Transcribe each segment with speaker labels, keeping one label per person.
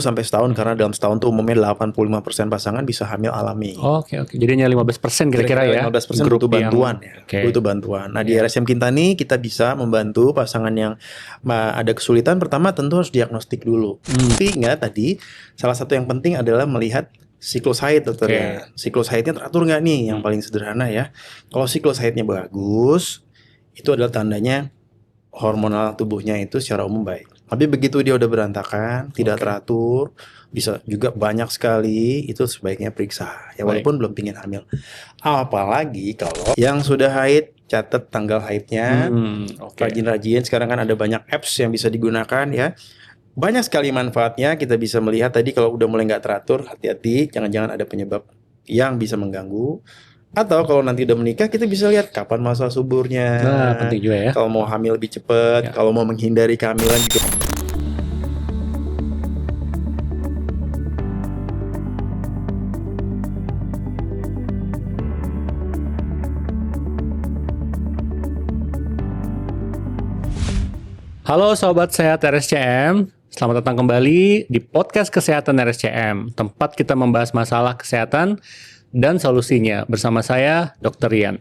Speaker 1: sampai setahun karena dalam setahun tuh umumnya 85% pasangan bisa hamil alami.
Speaker 2: Oke. Jadi hanya 15% kira-kira ya.
Speaker 1: 15%
Speaker 2: grup
Speaker 1: butuh bantuan ya.
Speaker 2: Oke.
Speaker 1: Butuh bantuan. Nah, di RSCM Kintani kita bisa membantu pasangan yang ada kesulitan. Pertama tentu harus diagnostik dulu. Tapi ingat tadi salah satu yang penting adalah melihat siklus haid, dokter ya. Siklus haidnya teratur nggak nih? Yang paling sederhana ya. Kalau siklus haidnya bagus, itu adalah tandanya hormonal tubuhnya itu secara umum baik. Tapi begitu dia udah berantakan, tidak teratur, bisa juga banyak sekali, itu sebaiknya periksa. Ya walaupun belum pingin hamil. Apalagi kalau yang sudah haid, catat tanggal haidnya. Rajin-rajin, sekarang kan ada banyak apps yang bisa digunakan ya. Banyak sekali manfaatnya, kita bisa melihat tadi kalau udah mulai nggak teratur, hati-hati, jangan-jangan ada penyebab yang bisa mengganggu. Atau kalau nanti udah menikah, kita bisa lihat kapan masa suburnya.
Speaker 2: Nah, penting juga ya.
Speaker 1: Kalau mau hamil lebih cepat, kalau mau menghindari kehamilan juga.
Speaker 2: Halo Sobat Sehat RSCM, selamat datang kembali di podcast Kesehatan RSCM, tempat kita membahas masalah kesehatan dan solusinya bersama saya, Dr. Rian.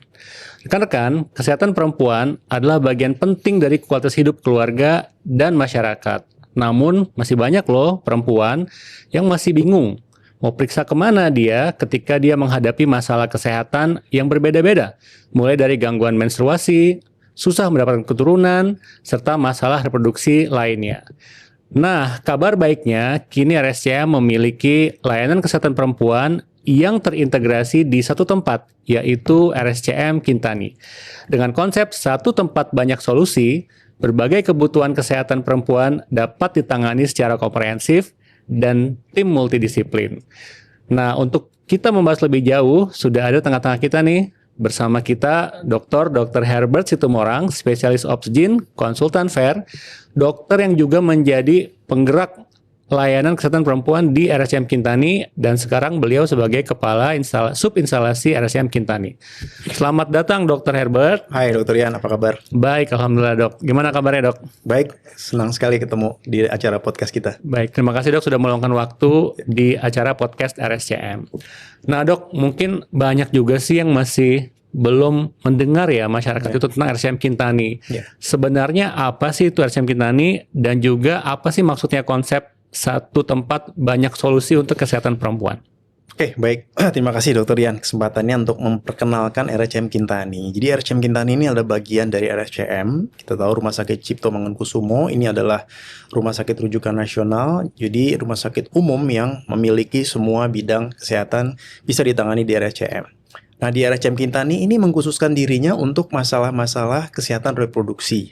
Speaker 2: Rekan-rekan, kesehatan perempuan adalah bagian penting dari kualitas hidup keluarga dan masyarakat. Namun, masih banyak loh perempuan yang masih bingung mau periksa kemana dia ketika dia menghadapi masalah kesehatan yang berbeda-beda, mulai dari gangguan menstruasi, susah mendapatkan keturunan, serta masalah reproduksi lainnya. Nah, kabar baiknya, kini RSCM memiliki layanan kesehatan perempuan yang terintegrasi di satu tempat, yaitu RSCM Kintani. Dengan konsep satu tempat banyak solusi, berbagai kebutuhan kesehatan perempuan dapat ditangani secara komprehensif dan tim multidisiplin. Nah, untuk kita membahas lebih jauh, sudah ada tengah-tengah kita nih, bersama kita Dr. Herbert Situmorang, spesialis obsgin, konsultan FAIR, dokter yang juga menjadi penggerak layanan kesehatan perempuan di RSCM Kintani, dan sekarang beliau sebagai kepala subinstalasi RSCM Kintani. Selamat datang Dr. Herbert.
Speaker 1: Hai Dr. Rian, apa kabar?
Speaker 2: Baik, alhamdulillah dok. Gimana kabarnya dok?
Speaker 1: Baik, senang sekali ketemu di acara podcast kita.
Speaker 2: Baik, terima kasih dok sudah meluangkan waktu di acara podcast RSCM. Nah dok, mungkin banyak juga sih yang masih belum mendengar ya masyarakat itu tentang RSCM Kintani. Sebenarnya apa sih itu RSCM Kintani, dan juga apa sih maksudnya konsep satu tempat banyak solusi untuk kesehatan perempuan?
Speaker 1: Oke, baik. Terima kasih Dr. Rian kesempatannya untuk memperkenalkan RSCM Kintani. Jadi RSCM Kintani ini adalah bagian dari RSCM. Kita tahu Rumah Sakit Cipto Mangunkusumo ini adalah rumah sakit rujukan nasional. Jadi rumah sakit umum yang memiliki semua bidang kesehatan bisa ditangani di RSCM. Nah, di RSCM Kintani ini mengkhususkan dirinya untuk masalah-masalah kesehatan reproduksi,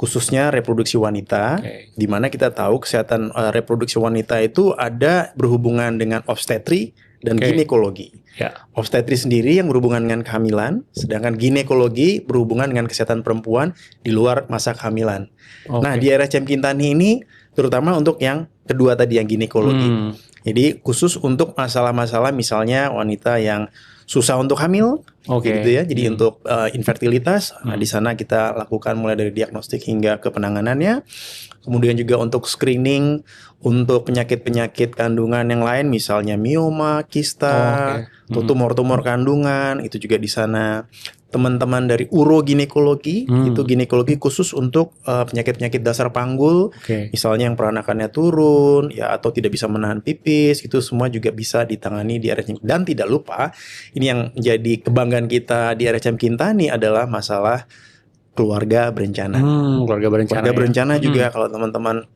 Speaker 1: khususnya reproduksi wanita, di mana kita tahu kesehatan reproduksi wanita itu ada berhubungan dengan obstetri dan ginekologi. Obstetri sendiri yang berhubungan dengan kehamilan, sedangkan ginekologi berhubungan dengan kesehatan perempuan di luar masa kehamilan. Nah, di RSCM Kintani ini terutama untuk yang kedua tadi, yang ginekologi. Jadi khusus untuk masalah-masalah misalnya wanita yang susah untuk hamil, gitu ya. Jadi untuk infertilitas, nah di sana kita lakukan mulai dari diagnostik hingga ke penanganannya. Kemudian juga untuk screening untuk penyakit-penyakit kandungan yang lain, misalnya mioma, kista, tumor-tumor kandungan, itu juga di sana. Teman-teman dari uroginekologi, itu ginekologi khusus untuk penyakit-penyakit dasar panggul, misalnya yang peranakannya turun, ya atau tidak bisa menahan pipis, itu semua juga bisa ditangani di RSCM. Dan tidak lupa, ini yang menjadi kebanggaan kita di RSCM Kintani adalah masalah keluarga berencana. Keluarga berencana juga kalau teman-teman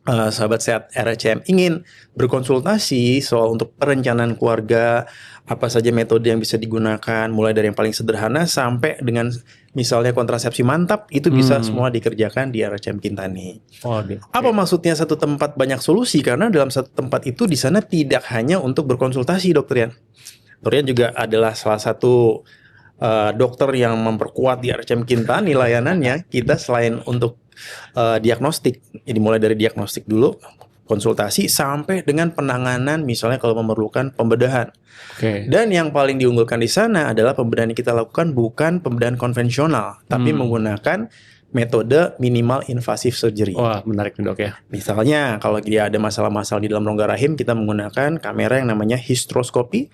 Speaker 1: sahabat sehat RSCM ingin berkonsultasi soal untuk perencanaan keluarga, apa saja metode yang bisa digunakan, mulai dari yang paling sederhana sampai dengan misalnya kontrasepsi mantap, itu bisa semua dikerjakan di RSCM Kintani. Apa maksudnya satu tempat banyak solusi? Karena dalam satu tempat itu di sana tidak hanya untuk berkonsultasi, Dr. Rian. Dr. Rian juga adalah salah satu dokter yang memperkuat di RSCM Kintani layanannya. Kita selain untuk diagnostik, jadi mulai dari diagnostik dulu, konsultasi sampai dengan penanganan, misalnya kalau memerlukan pembedahan. Dan yang paling diunggulkan di sana adalah pembedahan yang kita lakukan bukan pembedahan konvensional, tapi menggunakan metode minimal invasive surgery.
Speaker 2: Wah, menarik nih dok ya.
Speaker 1: Misalnya kalau dia ada masalah-masalah di dalam rongga rahim, kita menggunakan kamera yang namanya hysteroscopy.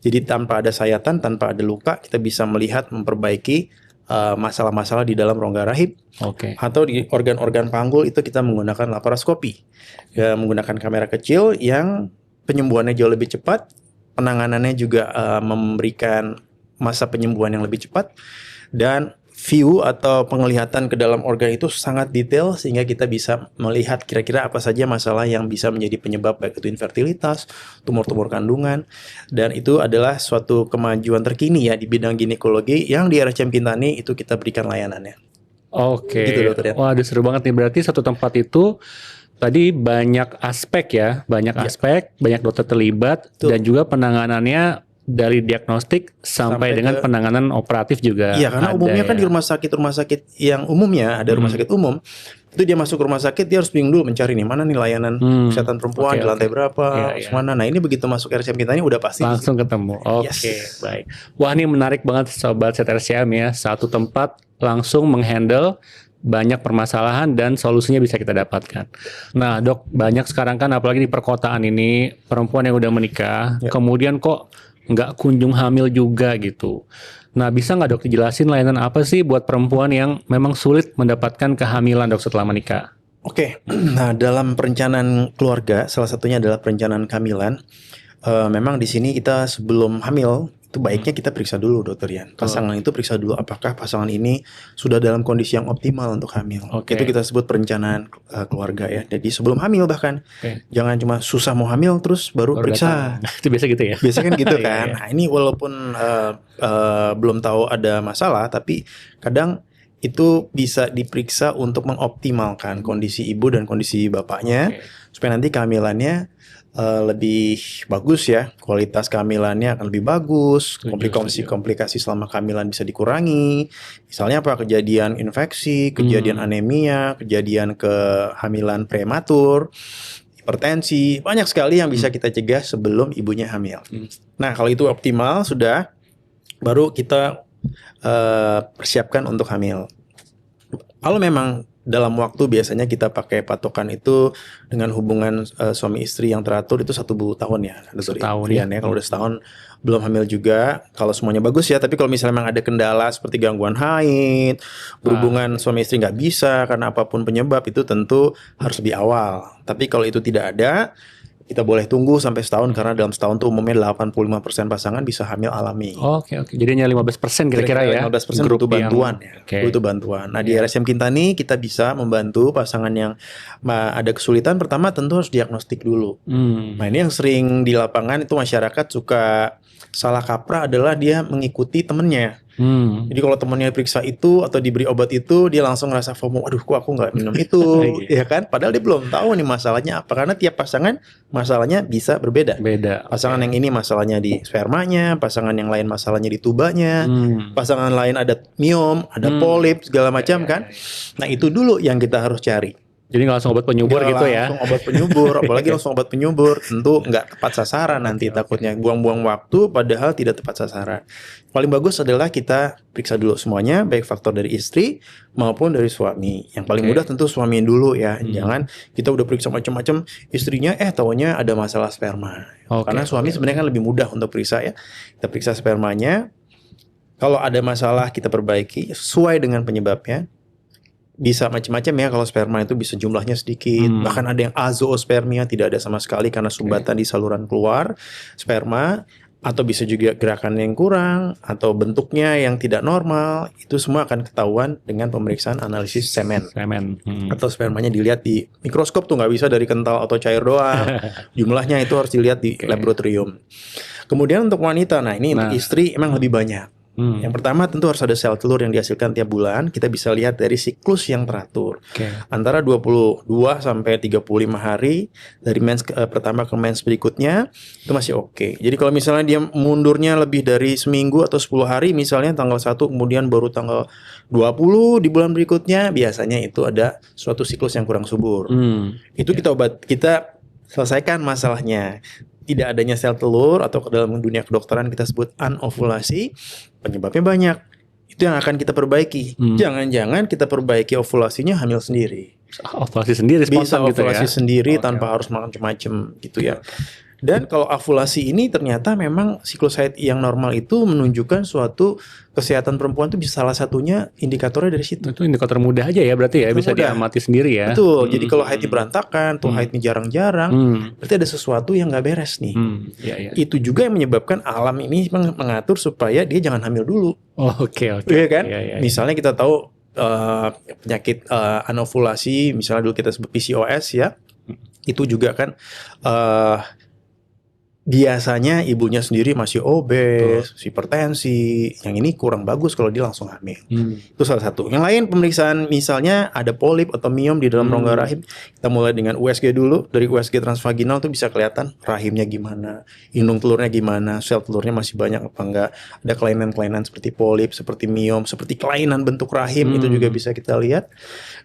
Speaker 1: Jadi tanpa ada sayatan, tanpa ada luka, kita bisa melihat memperbaiki masalah-masalah di dalam rongga rahim.
Speaker 2: Oke.
Speaker 1: Atau di organ-organ panggul itu kita menggunakan laparoskopi. Ya, menggunakan kamera kecil yang penyembuhannya jauh lebih cepat, penanganannya juga memberikan masa penyembuhan yang lebih cepat, dan view atau penglihatan ke dalam organ itu sangat detail sehingga kita bisa melihat kira-kira apa saja masalah yang bisa menjadi penyebab, baik itu infertilitas, tumor-tumor kandungan, dan itu adalah suatu kemajuan terkini ya di bidang ginekologi yang di RSCM Kintani itu kita berikan layanannya.
Speaker 2: Oke.
Speaker 1: Gitu, Dokter.
Speaker 2: Wah, ada seru banget nih. Berarti satu tempat itu tadi banyak aspek ya, banyak aspek, banyak dokter terlibat,
Speaker 1: Betul.
Speaker 2: dan juga penanganannya dari diagnostik sampai dengan penanganan operatif juga.
Speaker 1: Iya, karena
Speaker 2: ada
Speaker 1: umumnya kan
Speaker 2: ya.
Speaker 1: di rumah sakit yang umumnya ada rumah sakit umum, itu dia masuk rumah sakit dia harus bingung dulu mencari nih mana nih layanan kesehatan perempuan
Speaker 2: Oke,
Speaker 1: di lantai berapa,
Speaker 2: Iya.
Speaker 1: mana. Nah ini begitu masuk RSCM kita ini udah pasti
Speaker 2: Langsung ketemu. Oke, baik. Wah, ini menarik banget sobat RSCM ya. Satu tempat langsung menghandle banyak permasalahan dan solusinya bisa kita dapatkan. Nah, dok, banyak sekarang kan apalagi di perkotaan ini perempuan yang udah menikah, kemudian kok nggak kunjung hamil juga gitu. Nah, bisa nggak dok dijelasin layanan apa sih buat perempuan yang memang sulit mendapatkan kehamilan dok setelah menikah?
Speaker 1: Oke. Nah dalam perencanaan keluarga salah satunya adalah perencanaan kehamilan. Memang di sini kita sebelum hamil itu baiknya kita periksa dulu Dokter Yan. Pasangan itu periksa dulu apakah pasangan ini sudah dalam kondisi yang optimal untuk hamil.
Speaker 2: Oke.
Speaker 1: Itu kita sebut perencanaan keluarga ya. Jadi sebelum hamil bahkan
Speaker 2: Oke.
Speaker 1: jangan cuma susah mau hamil terus baru periksa.
Speaker 2: datang. Itu biasa gitu ya.
Speaker 1: Biasanya kan gitu
Speaker 2: Iya,
Speaker 1: kan.
Speaker 2: iya.
Speaker 1: Nah ini walaupun belum tahu ada masalah, tapi kadang itu bisa diperiksa untuk mengoptimalkan kondisi ibu dan kondisi bapaknya supaya nanti kehamilannya lebih bagus ya, kualitas kehamilannya akan lebih bagus, komplikasi selama kehamilan bisa dikurangi. Misalnya apa? Kejadian infeksi, kejadian anemia, kejadian kehamilan prematur, hipertensi, banyak sekali yang bisa kita cegah sebelum ibunya hamil. Nah, kalau itu optimal sudah, baru kita persiapkan untuk hamil. Kalau memang dalam waktu biasanya kita pakai patokan itu dengan hubungan suami istri yang teratur itu 1 tahun ya.
Speaker 2: Setahun
Speaker 1: ya. Kalau udah setahun belum hamil juga, kalau semuanya bagus ya. Tapi kalau misalnya memang ada kendala seperti gangguan haid, berhubungan suami istri nggak bisa karena apapun penyebab, itu tentu harus lebih awal. Tapi kalau itu tidak ada, kita boleh tunggu sampai setahun karena dalam setahun tuh umumnya 85% pasangan bisa hamil alami.
Speaker 2: Oke. Jadi hanya 15% kira-kira ya.
Speaker 1: 15%
Speaker 2: grup
Speaker 1: butuh bantuan
Speaker 2: yang-
Speaker 1: ya. Butuh bantuan. Nah, di RSCM Kintani kita bisa membantu pasangan yang ada kesulitan. Pertama tentu harus diagnostik dulu. Nah, ini yang sering di lapangan itu masyarakat suka salah kaprah adalah dia mengikuti temennya. Jadi kalau temennya periksa itu atau diberi obat itu, dia langsung ngerasa FOMO, aduh kok aku nggak minum itu, ya kan? Padahal dia belum tahu nih masalahnya apa, karena tiap pasangan masalahnya bisa berbeda. Pasangan yang ini masalahnya di spermanya, pasangan yang lain masalahnya di tubanya, pasangan lain ada miom, ada polip segala macam kan. Nah itu dulu yang kita harus cari.
Speaker 2: Jadi nggak langsung obat penyubur
Speaker 1: Nggak
Speaker 2: gitu ya.
Speaker 1: langsung obat penyubur, apalagi langsung obat penyubur, tentu nggak tepat sasaran nanti takutnya buang-buang waktu padahal tidak tepat sasaran. Paling bagus adalah kita periksa dulu semuanya, baik faktor dari istri maupun dari suami. Yang paling mudah tentu suami dulu ya, jangan kita udah periksa macam-macam, istrinya taunya ada masalah sperma. Karena suami sebenarnya kan lebih mudah untuk periksa ya. Kita periksa spermanya, kalau ada masalah kita perbaiki sesuai dengan penyebabnya. Bisa macam-macam ya, kalau sperma itu bisa jumlahnya sedikit, bahkan ada yang azoospermia, tidak ada sama sekali karena sumbatan di saluran keluar sperma, atau bisa juga gerakan yang kurang atau bentuknya yang tidak normal. Itu semua akan ketahuan dengan pemeriksaan analisis semen. Atau spermanya dilihat di mikroskop tuh, nggak bisa dari kental atau cair doang. Jumlahnya itu harus dilihat di laboratorium. Kemudian untuk wanita, nah ini untuk istri emang lebih banyak. Yang pertama tentu harus ada sel telur yang dihasilkan tiap bulan. Kita bisa lihat dari siklus yang teratur. Antara 22 sampai 35 hari dari mens pertama ke mens berikutnya itu masih oke. Jadi kalau misalnya dia mundurnya lebih dari seminggu atau 10 hari, misalnya tanggal 1 kemudian baru tanggal 20 di bulan berikutnya, biasanya itu ada suatu siklus yang kurang subur. Itu kita selesaikan masalahnya. Tidak adanya sel telur atau dalam dunia kedokteran kita sebut anovulasi, penyebabnya banyak. Itu yang akan kita perbaiki. Jangan-jangan kita perbaiki ovulasinya hamil sendiri.
Speaker 2: Ovulasi sendiri
Speaker 1: Bisa
Speaker 2: spontan gitu ya.
Speaker 1: ovulasi sendiri
Speaker 2: Oke,
Speaker 1: tanpa harus makan macam-macam gitu ya. Dan kalau ovulasi ini ternyata memang siklus haid yang normal itu menunjukkan suatu kesehatan perempuan itu bisa salah satunya indikatornya dari situ.
Speaker 2: Itu indikator mudah aja ya berarti ya, bisa
Speaker 1: Mudah.
Speaker 2: diamati sendiri ya.
Speaker 1: Betul. Jadi kalau haidnya berantakan, tuh haidnya jarang-jarang, berarti ada sesuatu yang nggak beres nih.
Speaker 2: Ya.
Speaker 1: Itu juga yang menyebabkan alam ini mengatur supaya dia jangan hamil dulu.
Speaker 2: Oh, oke.
Speaker 1: Iya kan?
Speaker 2: Iya.
Speaker 1: Misalnya kita tahu penyakit anovulasi, misalnya dulu kita sebut PCOS ya, itu juga kan biasanya ibunya sendiri masih obes, hipertensi, yang ini kurang bagus kalau dia langsung hamil. Itu salah satu. Yang lain pemeriksaan misalnya ada polip atau miom di dalam rongga rahim. Kita mulai dengan USG dulu. Dari USG transvaginal tuh bisa kelihatan rahimnya gimana, indung telurnya gimana, sel telurnya masih banyak apa enggak, ada kelainan-kelainan seperti polip, seperti miom, seperti kelainan bentuk rahim itu juga bisa kita lihat.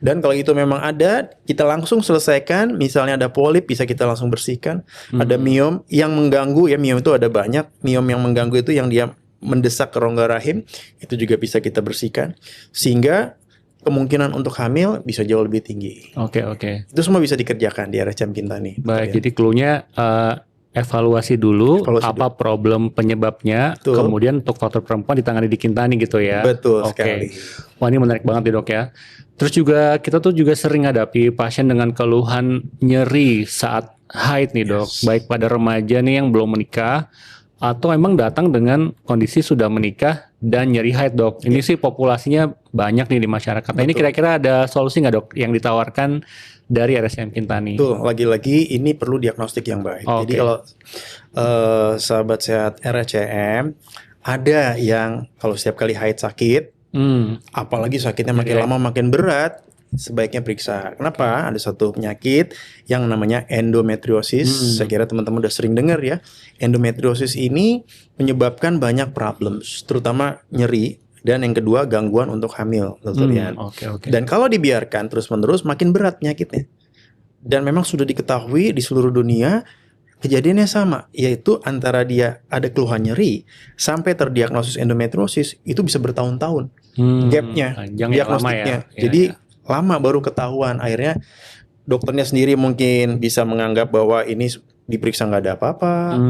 Speaker 1: Dan kalau itu memang ada, kita langsung selesaikan. Misalnya ada polip bisa kita langsung bersihkan. Ada miom yang mengganggu ya, miom itu ada banyak. Miom yang mengganggu itu yang dia mendesak ke rongga rahim, itu juga bisa kita bersihkan sehingga kemungkinan untuk hamil bisa jauh lebih tinggi.
Speaker 2: Oke.
Speaker 1: Itu semua bisa dikerjakan di RSCM Kintani.
Speaker 2: Baik, jadi clue-nya evaluasi dulu apa problem penyebabnya,
Speaker 1: Betul.
Speaker 2: Kemudian untuk faktor perempuan ditangani di Kintani gitu ya.
Speaker 1: Betul
Speaker 2: Oke.
Speaker 1: sekali.
Speaker 2: Wah, ini menarik banget nih dok ya. Terus juga kita tuh juga sering hadapi pasien dengan keluhan nyeri saat haid nih dok, baik pada remaja nih yang belum menikah atau emang datang dengan kondisi sudah menikah dan nyeri haid dok. Ini sih populasinya banyak nih di masyarakat. Nah, ini kira-kira ada solusi nggak dok yang ditawarkan dari RSCM Kintani?
Speaker 1: Tuh, lagi-lagi ini perlu diagnostik yang baik. Jadi kalau sahabat sehat RSCM ada yang kalau setiap kali haid sakit, apalagi sakitnya makin lama makin berat, sebaiknya periksa. Kenapa? Ada satu penyakit yang namanya endometriosis. Saya kira teman-teman udah sering dengar ya. Endometriosis ini menyebabkan banyak problems, terutama nyeri. Dan yang kedua gangguan untuk hamil, Dr. Rian.
Speaker 2: Oke.
Speaker 1: Dan kalau dibiarkan terus-menerus makin berat penyakitnya. Dan memang sudah diketahui di seluruh dunia kejadiannya sama, yaitu antara dia ada keluhan nyeri sampai terdiagnosis endometriosis itu bisa bertahun-tahun gapnya diagnostiknya. Jadi lama baru ketahuan. Akhirnya dokternya sendiri mungkin bisa menganggap bahwa ini diperiksa nggak ada apa-apa.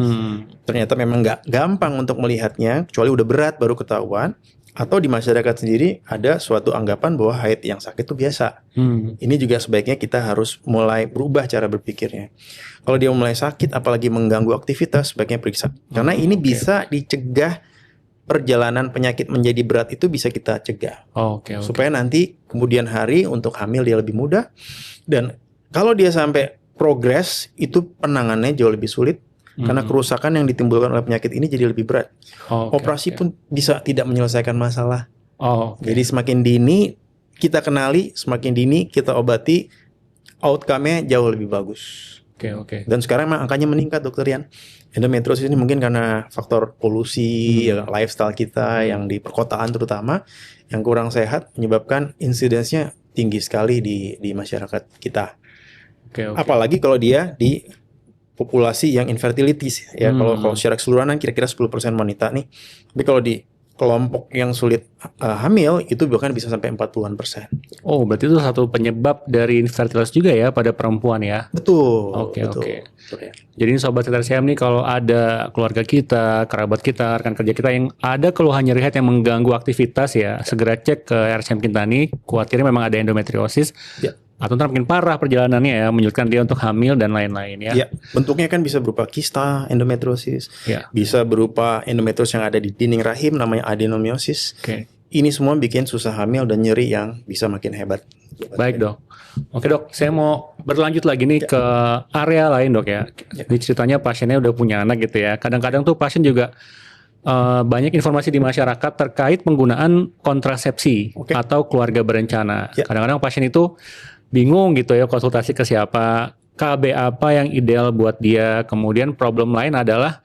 Speaker 1: Ternyata memang nggak gampang untuk melihatnya, kecuali udah berat baru ketahuan. Atau di masyarakat sendiri ada suatu anggapan bahwa haid yang sakit itu biasa. Ini juga sebaiknya kita harus mulai berubah cara berpikirnya. Kalau dia mulai sakit, apalagi mengganggu aktivitas, sebaiknya periksa. Karena ini bisa dicegah, perjalanan penyakit menjadi berat itu bisa kita cegah. Supaya nanti kemudian hari untuk hamil dia lebih mudah. Dan kalau dia sampai progres, itu penanganannya jauh lebih sulit. Karena kerusakan yang ditimbulkan oleh penyakit ini jadi lebih berat. Operasi pun bisa tidak menyelesaikan masalah. Jadi semakin dini kita kenali, semakin dini kita obati, outcome-nya jauh lebih bagus. Dan sekarang memang angkanya meningkat, Dr. Rian. Endometriosis ini mungkin karena faktor polusi, lifestyle kita yang di perkotaan terutama, yang kurang sehat, menyebabkan insidensnya tinggi sekali di masyarakat kita. Apalagi kalau dia di populasi yang infertility ya. Kalau secara keseluruhan kira-kira 10% wanita nih. Tapi kalau di kelompok yang sulit hamil itu bahkan bisa sampai 40%.
Speaker 2: Oh, berarti itu satu penyebab dari infertilitas juga ya pada perempuan ya.
Speaker 1: Betul.
Speaker 2: Oke. Jadi ini sobat RSCM nih, kalau ada keluarga kita, kerabat kita, rekan kerja kita yang ada keluhan nyeri haid yang mengganggu aktivitas ya, segera cek ke RSCM Kintani. Khawatirnya memang ada endometriosis. Atau ntar makin parah perjalanannya ya, menyulitkan dia untuk hamil dan lain-lain ya.
Speaker 1: Ya, bentuknya kan bisa berupa kista endometriosis, bisa berupa endometriosis yang ada di dinding rahim namanya adenomyosis. Ini semua bikin susah hamil dan nyeri yang bisa makin hebat.
Speaker 2: Baik dok. Oke dok, saya mau berlanjut lagi nih ke area lain dok ya. Ini ceritanya pasiennya udah punya anak gitu ya. Kadang-kadang tuh pasien juga banyak informasi di masyarakat terkait penggunaan kontrasepsi atau keluarga berencana. Kadang-kadang pasien itu bingung gitu ya, konsultasi ke siapa, KB apa yang ideal buat dia. Kemudian problem lain adalah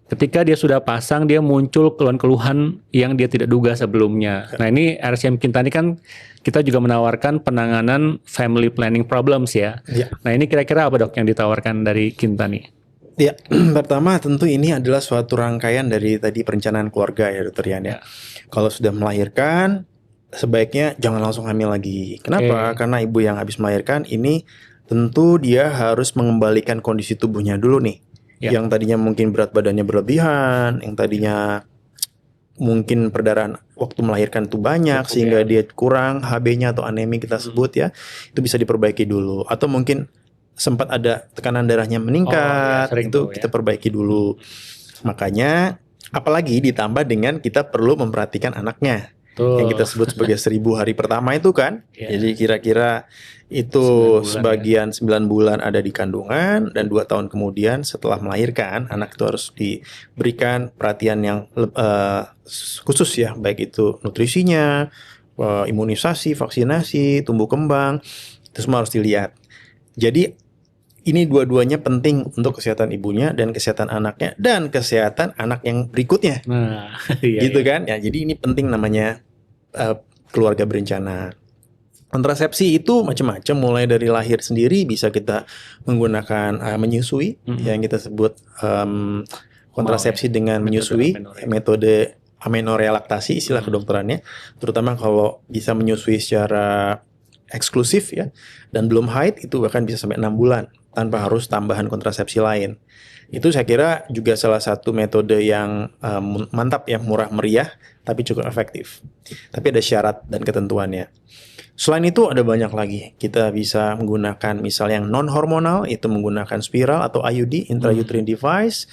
Speaker 2: ketika dia sudah pasang, dia muncul keluhan-keluhan yang dia tidak duga sebelumnya. Nah ini RSCM Kintani kan kita juga menawarkan penanganan family planning problems ya. Nah ini kira-kira apa dok yang ditawarkan dari Kintani?
Speaker 1: Ya, pertama tentu ini adalah suatu rangkaian dari tadi perencanaan keluarga ya Dokter Yan ya.
Speaker 2: Ya.
Speaker 1: Kalau sudah melahirkan, sebaiknya jangan langsung hamil lagi. Kenapa?
Speaker 2: Oke.
Speaker 1: Karena ibu yang habis melahirkan ini tentu dia harus mengembalikan kondisi tubuhnya dulu nih.
Speaker 2: Ya.
Speaker 1: Yang tadinya mungkin berat badannya berlebihan, yang tadinya mungkin perdarahan waktu melahirkan itu banyak
Speaker 2: Cukup,
Speaker 1: sehingga
Speaker 2: ya.
Speaker 1: dia kurang HB-nya atau anemi kita sebut ya. Itu bisa diperbaiki dulu. Atau mungkin sempat ada tekanan darahnya meningkat,
Speaker 2: sering
Speaker 1: itu
Speaker 2: tuh,
Speaker 1: kita
Speaker 2: ya.
Speaker 1: perbaiki dulu. Makanya apalagi ditambah dengan kita perlu memperhatikan anaknya yang kita sebut sebagai 1000 hari pertama itu kan.
Speaker 2: Ya.
Speaker 1: Jadi kira-kira
Speaker 2: 9
Speaker 1: itu
Speaker 2: bulan,
Speaker 1: sebagian 9 bulan ada di kandungan dan 2 tahun kemudian setelah melahirkan anak itu harus diberikan perhatian yang khusus ya, baik itu nutrisinya, imunisasi, vaksinasi, tumbuh kembang, itu semua harus dilihat. Jadi ini dua-duanya penting untuk kesehatan ibunya dan kesehatan anaknya dan kesehatan anak yang berikutnya.
Speaker 2: Nah, iya,
Speaker 1: Gitu
Speaker 2: iya.
Speaker 1: kan? Ya, jadi ini penting namanya keluarga berencana. Kontrasepsi itu macam-macam, mulai dari lahir sendiri bisa kita menggunakan menyusui, yang kita sebut kontrasepsi dengan menyusui, metode amenorelaktasi istilah kedokterannya, terutama kalau bisa menyusui secara eksklusif ya, dan belum haid itu bahkan bisa sampai 6 bulan tanpa harus tambahan kontrasepsi lain. Itu saya kira juga salah satu metode yang mantap ya, murah meriah tapi cukup efektif. Tapi ada syarat dan ketentuannya. Selain itu ada banyak lagi. Kita bisa menggunakan misalnya yang non hormonal, itu menggunakan spiral atau IUD, intrauterine device.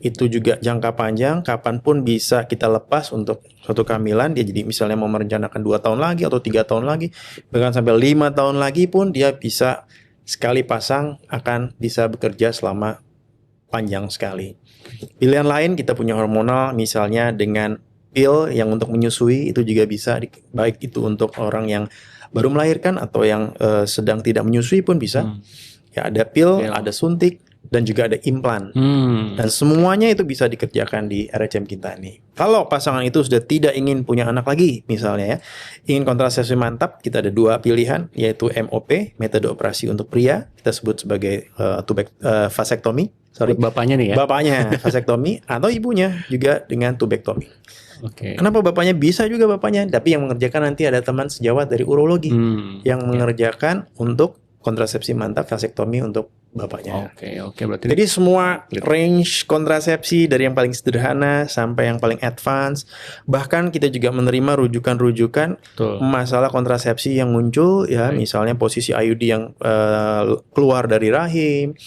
Speaker 1: Itu juga jangka panjang, kapanpun bisa kita lepas untuk suatu kehamilan. Dia jadi misalnya mau merencanakan 2 tahun lagi atau 3 tahun lagi, bahkan sampai 5 tahun lagi pun dia bisa sekali pasang akan bisa bekerja selama panjang sekali. Pilihan lain kita punya hormonal, misalnya dengan pil yang untuk menyusui, itu juga bisa, baik itu untuk orang yang baru melahirkan atau yang sedang tidak menyusui pun bisa. Ya, ada pil, ada suntik, dan juga ada implan. Dan semuanya itu bisa dikerjakan di RHM Kintani. Kalau pasangan itu sudah tidak ingin punya anak lagi, misalnya ya, ingin kontrasepsi mantap, kita ada 2 pilihan, yaitu MOP, metode operasi untuk pria, kita sebut sebagai vasektomi. Sorry,
Speaker 2: bapaknya nih ya.
Speaker 1: Bapaknya vasektomi, atau ibunya juga dengan tubektomi.
Speaker 2: Oke.
Speaker 1: Kenapa bapaknya? Bisa juga bapaknya, tapi yang mengerjakan nanti ada teman sejawat dari urologi yang mengerjakan untuk kontrasepsi mantap vasektomi untuk bapaknya.
Speaker 2: Oke, berarti
Speaker 1: jadi semua range kontrasepsi dari yang paling sederhana sampai yang paling advance. Bahkan kita juga menerima rujukan-rujukan masalah kontrasepsi yang muncul ya, misalnya posisi IUD yang keluar dari rahim,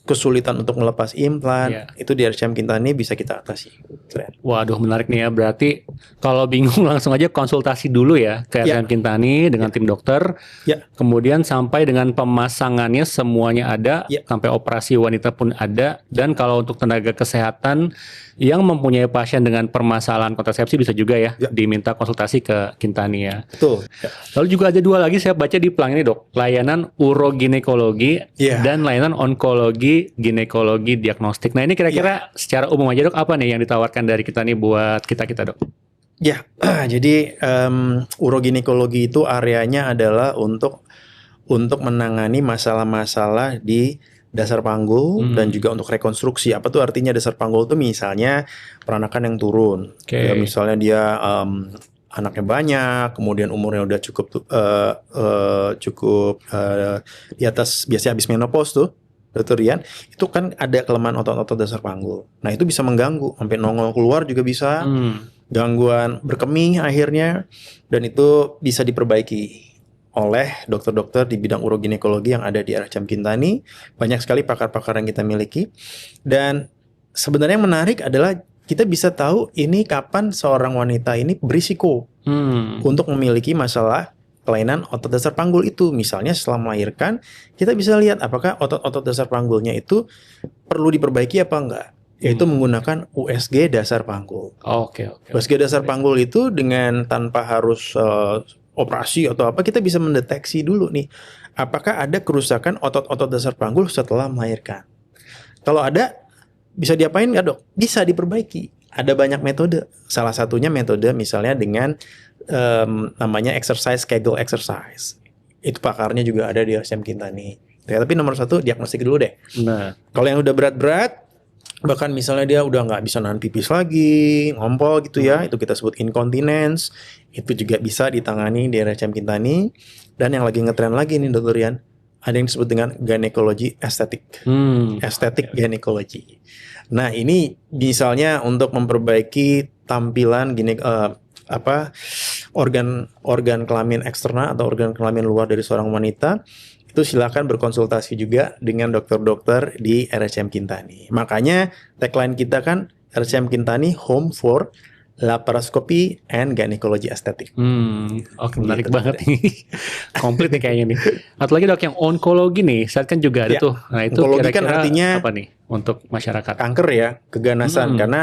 Speaker 1: kesulitan untuk melepas implan, itu di RHM Kintani bisa kita atasi. Keren.
Speaker 2: Waduh, menarik nih ya. Berarti kalau bingung langsung aja konsultasi dulu ya ke RHM Kintani dengan tim dokter. Kemudian sampai dengan pemasangannya semuanya ada, sampai operasi wanita pun ada. Dan kalau untuk tenaga kesehatan yang mempunyai pasien dengan permasalahan kontrasepsi bisa juga ya diminta konsultasi ke Kintani ya.
Speaker 1: Betul.
Speaker 2: Lalu juga ada 2 lagi saya baca di pelang ini dok, layanan uroginekologi dan layanan onkologi ginekologi diagnostik. Nah ini kira-kira secara umum aja dok, apa nih yang ditawarkan dari Kintani buat kita dok?
Speaker 1: Ya, jadi uroginekologi itu areanya adalah untuk menangani masalah-masalah di dasar panggul dan juga untuk rekonstruksi. Apa tuh artinya dasar panggul itu? Misalnya peranakan yang turun. Ya, misalnya dia anaknya banyak, kemudian umurnya udah cukup di atas, biasanya habis menopause tuh, Dr. Rian, itu kan ada kelemahan otot-otot dasar panggul. Nah itu bisa mengganggu, sampai nongol keluar juga bisa, gangguan berkemih akhirnya, dan itu bisa diperbaiki oleh dokter-dokter di bidang uroginekologi yang ada di RHM Kintani. Banyak sekali pakar-pakar yang kita miliki. Dan sebenarnya yang menarik adalah kita bisa tahu ini kapan seorang wanita ini berisiko untuk memiliki masalah kelainan otot dasar panggul itu. Misalnya setelah melahirkan, kita bisa lihat apakah otot-otot dasar panggulnya itu perlu diperbaiki apa enggak. Yaitu menggunakan USG dasar panggul. USG dasar panggul itu dengan tanpa harus operasi atau apa, kita bisa mendeteksi dulu nih apakah ada kerusakan otot-otot dasar panggul setelah melahirkan. Kalau ada, bisa diapain nggak dok? Bisa diperbaiki. Ada banyak metode. Salah satunya metode misalnya dengan namanya exercise, Kegel exercise. Itu pakarnya juga ada di RHM Kintani. Ya, tapi nomor 1 diagnostik dulu deh. Kalau yang udah berat-berat, Bahkan misalnya dia udah nggak bisa nahan pipis lagi, ngompol gitu ya, itu kita sebut incontinence. Itu juga bisa ditangani di RSCM Kintani. Dan yang lagi ngetren lagi nih Dr. Rian, ada yang disebut dengan gynecology estetik. Estetik gynecology. Nah, ini misalnya untuk memperbaiki tampilan organ kelamin eksternal atau organ kelamin luar dari seorang wanita, itu silakan berkonsultasi juga dengan dokter-dokter di RSCM Kintani. Makanya tagline kita kan RSCM Kintani Home for Laparoscopy and Gynecology Aesthetic.
Speaker 2: Oke, menarik
Speaker 1: Gitu,
Speaker 2: banget nih. Komplit nih kayaknya nih. Atau lagi dok yang onkologi nih, saya kan juga ada
Speaker 1: Ya,
Speaker 2: tuh. Nah itu
Speaker 1: onkologi kan
Speaker 2: kira-kira
Speaker 1: artinya
Speaker 2: apa nih untuk masyarakat?
Speaker 1: kanker ya, keganasan.
Speaker 2: Hmm.
Speaker 1: Karena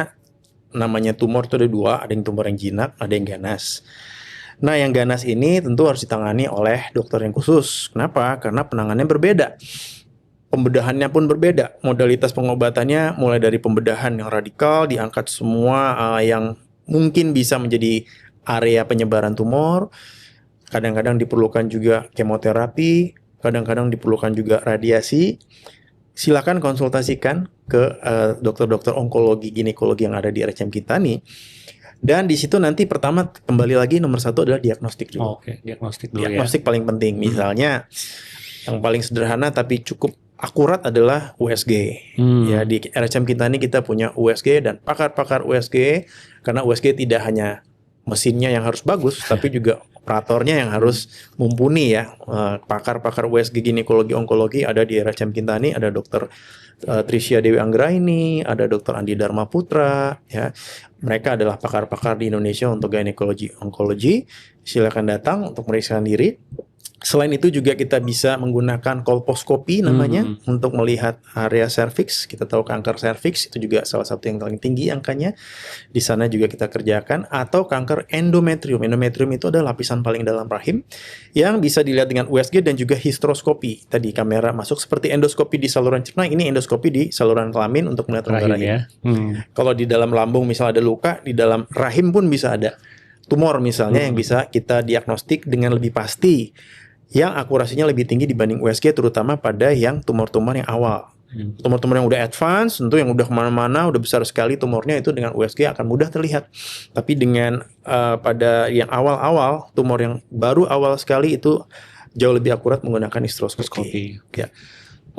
Speaker 1: namanya tumor itu ada dua, ada yang tumor yang jinak, ada yang ganas. Nah, yang ganas ini tentu harus ditangani oleh dokter yang khusus. Kenapa? Karena penanganannya berbeda. Pembedahannya pun berbeda. Modalitas pengobatannya mulai dari pembedahan yang radikal, diangkat semua yang mungkin bisa menjadi area penyebaran tumor. Kadang-kadang diperlukan juga kemoterapi, kadang-kadang diperlukan juga radiasi. Silakan konsultasikan ke dokter-dokter onkologi, ginekologi yang ada di RSCM Kintani. Dan di situ nanti pertama kembali lagi nomor satu adalah diagnostik dulu.
Speaker 2: Oke, diagnostik dulu
Speaker 1: Diagnostik paling penting. Misalnya yang paling sederhana tapi cukup akurat adalah USG. Ya, di RSCM Kintani kita punya USG dan pakar-pakar USG, karena USG tidak hanya mesinnya yang harus bagus, tapi juga operatornya yang harus mumpuni ya. Pakar-pakar USG ginekologi onkologi ada di RSCM Kintani, ada dokter Trisya Dewi Anggraini, ada dokter Andi Dharma Putra ya. Mereka adalah pakar-pakar di Indonesia untuk gynecology onkologi. Silakan datang untuk memeriksakan diri. Selain itu juga kita bisa menggunakan kolposkopi namanya untuk melihat area serviks. Kita tahu kanker serviks itu juga salah satu yang paling tinggi angkanya. Di sana juga kita kerjakan. Atau kanker endometrium. Endometrium itu adalah lapisan paling dalam rahim yang bisa dilihat dengan USG dan juga hysteroscopy. Tadi kamera masuk seperti endoskopi di saluran cerna, ini endoskopi di saluran kelamin untuk melihat rongga rahim. Kalau di dalam lambung misalnya ada luka, di dalam rahim pun bisa ada tumor misalnya yang bisa kita diagnostik dengan lebih pasti, yang akurasinya lebih tinggi dibanding USG, terutama pada yang tumor-tumor yang awal. Tumor-tumor yang udah advance, tentu yang udah kemana-mana, udah besar sekali tumornya, itu dengan USG akan mudah terlihat. Tapi dengan pada yang awal-awal, tumor yang baru awal sekali itu jauh lebih akurat menggunakan hysteroscopy. Ya.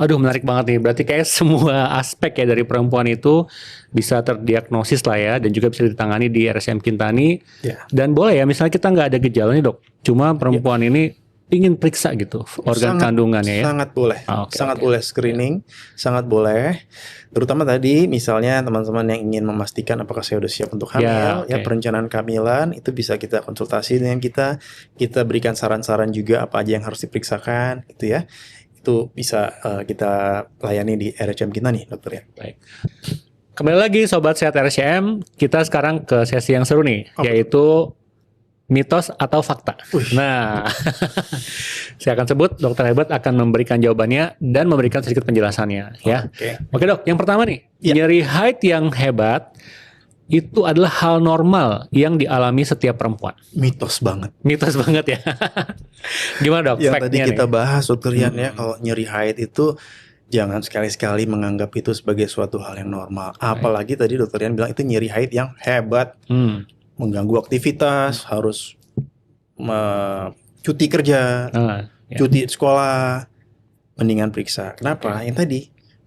Speaker 2: Aduh, menarik banget nih. Berarti kayak semua aspek ya dari perempuan itu bisa terdiagnosis lah ya, dan juga bisa ditangani di RSCM Kintani.
Speaker 1: Ya.
Speaker 2: Dan boleh ya, misalnya kita nggak ada gejala nih dok, cuma perempuan ini ingin periksa gitu organ kandungannya ya.
Speaker 1: Sangat boleh. Sangat boleh screening, sangat boleh. Terutama tadi misalnya teman-teman yang ingin memastikan apakah saya udah siap untuk hamil, ya perencanaan kehamilan itu bisa kita konsultasi dengan kita. Kita berikan saran-saran juga apa aja yang harus diperiksakan gitu ya. Itu bisa kita layani di RSCM kita nih, dokter ya.
Speaker 2: Baik. Kembali lagi Sobat Sehat RSCM, kita sekarang ke sesi yang seru nih, yaitu mitos atau fakta. Nah, saya akan sebut, dokter hebat akan memberikan jawabannya dan memberikan sedikit penjelasannya ya. Oke dok, yang pertama nih, nyeri haid yang hebat itu adalah hal normal yang dialami setiap perempuan.
Speaker 1: Mitos banget.
Speaker 2: Mitos banget ya. Gimana dok?
Speaker 1: Yang tadi kita
Speaker 2: nih
Speaker 1: bahas dokter Rian ya, kalau nyeri haid itu jangan sekali-sekali menganggap itu sebagai suatu hal yang normal. Apalagi tadi dokter Rian bilang itu nyeri haid yang hebat. Mengganggu aktivitas, harus cuti kerja, cuti sekolah, mendingan periksa. Kenapa? Yang tadi,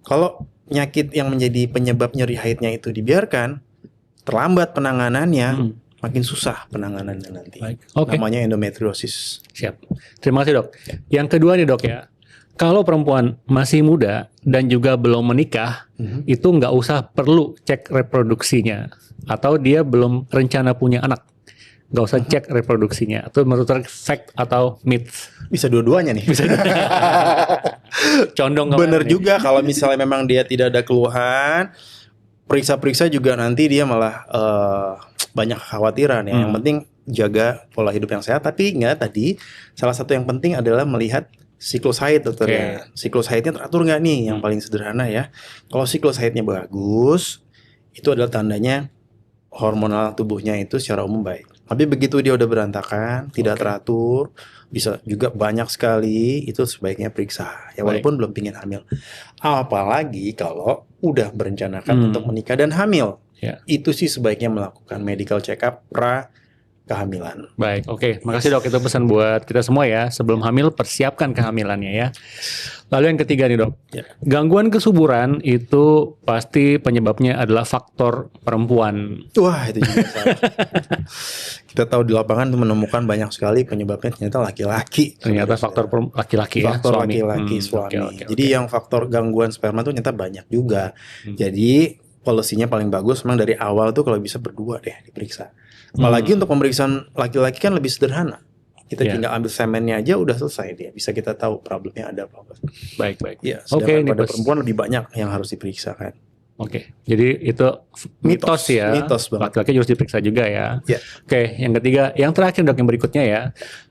Speaker 1: kalau penyakit yang menjadi penyebab nyeri haidnya itu dibiarkan, terlambat penanganannya, makin susah penanganannya nanti. Namanya endometriosis.
Speaker 2: Siap. Terima kasih dok. Yang kedua nih dok ya, kalau perempuan masih muda dan juga belum menikah, itu nggak usah perlu cek reproduksinya. Atau dia belum rencana punya anak, nggak usah cek reproduksinya. Atau menurut fact atau myth?
Speaker 1: Bisa dua-duanya nih. Bisa
Speaker 2: condong.
Speaker 1: Bener juga kalau misalnya memang dia tidak ada keluhan, periksa-periksa juga nanti dia malah banyak kekhawatiran ya. Yang penting jaga pola hidup yang sehat. Tapi ingat tadi, salah satu yang penting adalah melihat siklus haid dokter ya. Siklus haidnya teratur nggak nih? Yang paling sederhana ya. Kalau siklus haidnya bagus, itu adalah tandanya hormonal tubuhnya itu secara umum baik. Tapi begitu dia udah berantakan, tidak teratur, bisa juga banyak sekali, itu sebaiknya periksa ya, walaupun belum pingin hamil. Apalagi kalau udah berencanakan untuk menikah dan hamil,
Speaker 2: Ya.
Speaker 1: itu sih sebaiknya melakukan medical check up pra kehamilan.
Speaker 2: Baik, oke. Makasih dok, itu pesan buat kita semua ya. Sebelum hamil, persiapkan kehamilannya ya. Lalu yang ketiga nih dok,
Speaker 1: Ya.
Speaker 2: gangguan kesuburan itu pasti penyebabnya adalah faktor perempuan.
Speaker 1: Wah, itu juga salah. Kita tahu di lapangan tuh menemukan banyak sekali penyebabnya ternyata laki-laki.
Speaker 2: Ternyata faktor laki-laki ya,
Speaker 1: Faktor
Speaker 2: suami.
Speaker 1: laki-laki, suami.
Speaker 2: Oke.
Speaker 1: Jadi yang faktor gangguan sperma tuh ternyata banyak juga. Jadi polisinya paling bagus memang dari awal tuh kalau bisa berdua deh diperiksa. Apalagi untuk pemeriksaan laki-laki kan lebih sederhana. Kita
Speaker 2: Ya.
Speaker 1: tinggal ambil semennya aja udah selesai dia. Bisa kita tahu problemnya ada apa.
Speaker 2: Baik.
Speaker 1: Ya,
Speaker 2: Oke,
Speaker 1: sedangkan
Speaker 2: ini
Speaker 1: pada perempuan lebih banyak yang harus diperiksa kan.
Speaker 2: Oke, jadi itu mitos ya.
Speaker 1: Mitos banget.
Speaker 2: Laki-laki harus diperiksa juga ya.
Speaker 1: Ya.
Speaker 2: Oke, yang ketiga, yang terakhir dok, yang berikutnya ya.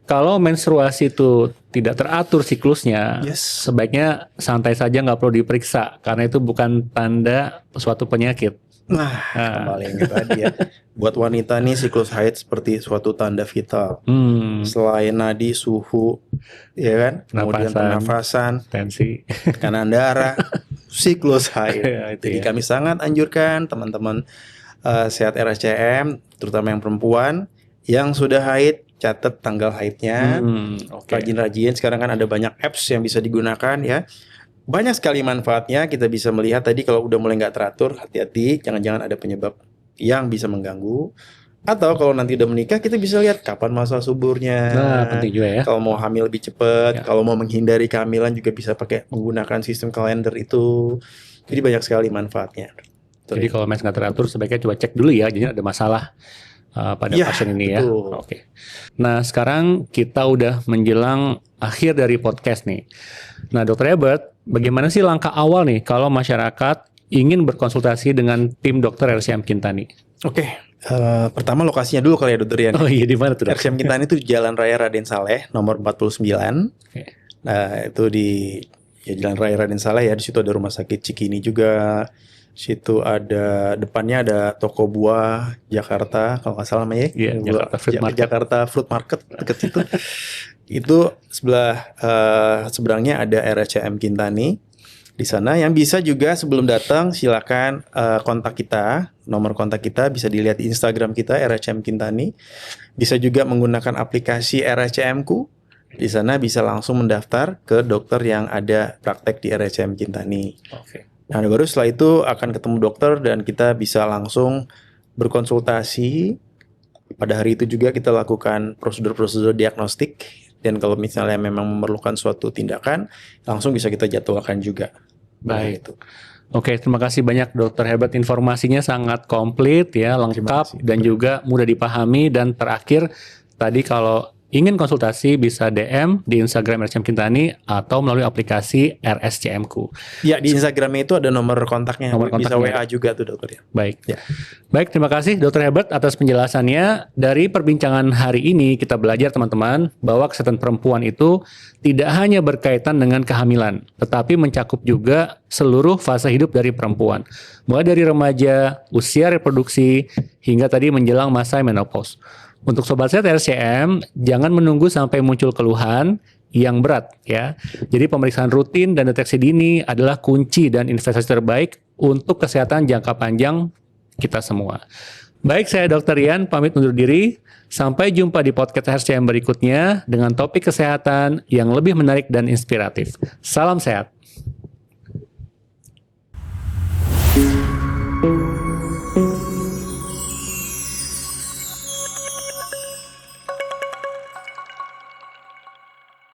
Speaker 2: Kalau menstruasi itu tidak teratur siklusnya,
Speaker 1: Yes.
Speaker 2: sebaiknya santai saja, nggak perlu diperiksa karena itu bukan tanda suatu penyakit.
Speaker 1: Nah, kembali yang itu tadi ya. Buat wanita nih siklus haid seperti suatu tanda vital. Selain nadi, suhu, ya kan, kemudian pernafasan,
Speaker 2: tensi.
Speaker 1: tekanan darah, siklus haid.
Speaker 2: Ya, itu
Speaker 1: Jadi
Speaker 2: ya.
Speaker 1: kami sangat anjurkan teman-teman sehat RSCM, terutama yang perempuan, yang sudah haid, catat tanggal haidnya.
Speaker 2: Oke.
Speaker 1: Rajin-rajin, sekarang kan ada banyak apps yang bisa digunakan ya. Banyak sekali manfaatnya, kita bisa melihat tadi kalau udah mulai nggak teratur, hati-hati, jangan-jangan ada penyebab yang bisa mengganggu. Atau kalau nanti udah menikah, kita bisa lihat kapan masa suburnya.
Speaker 2: Nah, penting juga ya.
Speaker 1: Kalau mau hamil lebih cepat,
Speaker 2: Ya.
Speaker 1: kalau mau menghindari kehamilan juga bisa pakai menggunakan sistem kalender itu. Jadi banyak sekali manfaatnya.
Speaker 2: Jadi kalau mens nggak teratur, sebaiknya coba cek dulu ya, jadi ada masalah pada
Speaker 1: Ya,
Speaker 2: pasien ini ya.
Speaker 1: betul.
Speaker 2: Oke. Nah sekarang kita udah menjelang akhir dari podcast nih. Nah Dr. Herbert, bagaimana sih langkah awal nih kalau masyarakat ingin berkonsultasi dengan tim dokter RSCM Kintani?
Speaker 1: Oke, pertama lokasinya dulu kali ya Dokter Rian.
Speaker 2: Oh iya, di mana tuh dok?
Speaker 1: RSCM Kintani itu Jalan Raya Raden Saleh nomor 49.
Speaker 2: Oke.
Speaker 1: Nah, itu di Jalan Raya Raden Saleh ya, di situ ada rumah sakit Cikini juga. Situ ada depannya ada toko buah Jakarta kalau nggak salah namanya.
Speaker 2: Iya, Jakarta Fruit Market.
Speaker 1: Jakarta Fruit Market dekat situ. Itu sebelah seberangnya ada RSCM Kintani. Di sana yang bisa juga sebelum datang silakan kontak kita. Nomor kontak kita bisa dilihat di Instagram kita RSCM Kintani. Bisa juga menggunakan aplikasi RSCM-ku. Di sana bisa langsung mendaftar ke dokter yang ada praktek di RSCM Kintani.
Speaker 2: Oke.
Speaker 1: Nah, baru setelah itu akan ketemu dokter dan kita bisa langsung berkonsultasi. Pada hari itu juga kita lakukan prosedur-prosedur diagnostik. Dan kalau misalnya memang memerlukan suatu tindakan, langsung bisa kita jadwalkan juga.
Speaker 2: Baik.
Speaker 1: Itu.
Speaker 2: Oke, terima kasih banyak Dr. Herbert. Informasinya sangat komplit ya, lengkap dan juga mudah dipahami. Dan terakhir, tadi kalau ingin konsultasi bisa DM di Instagram RSCM Kintani atau melalui aplikasi RSCM-ku.
Speaker 1: Ya, di Instagramnya itu ada nomor kontaknya.
Speaker 2: Nomor
Speaker 1: Bisa
Speaker 2: kontaknya.
Speaker 1: WA juga tuh dokter ya.
Speaker 2: Baik.
Speaker 1: Ya.
Speaker 2: Baik, terima kasih Dr. Herbert atas penjelasannya. Dari perbincangan hari ini kita belajar teman-teman bahwa kesehatan perempuan itu tidak hanya berkaitan dengan kehamilan, tetapi mencakup juga seluruh fase hidup dari perempuan. Mulai dari remaja, usia reproduksi, hingga tadi menjelang masa menopause. Untuk Sobat Sehat RSCM, jangan menunggu sampai muncul keluhan yang berat ya. Jadi pemeriksaan rutin dan deteksi dini adalah kunci dan investasi terbaik untuk kesehatan jangka panjang kita semua. Baik, saya Dr. Rian pamit undur diri. Sampai jumpa di podcast RSCM berikutnya dengan topik kesehatan yang lebih menarik dan inspiratif. Salam sehat.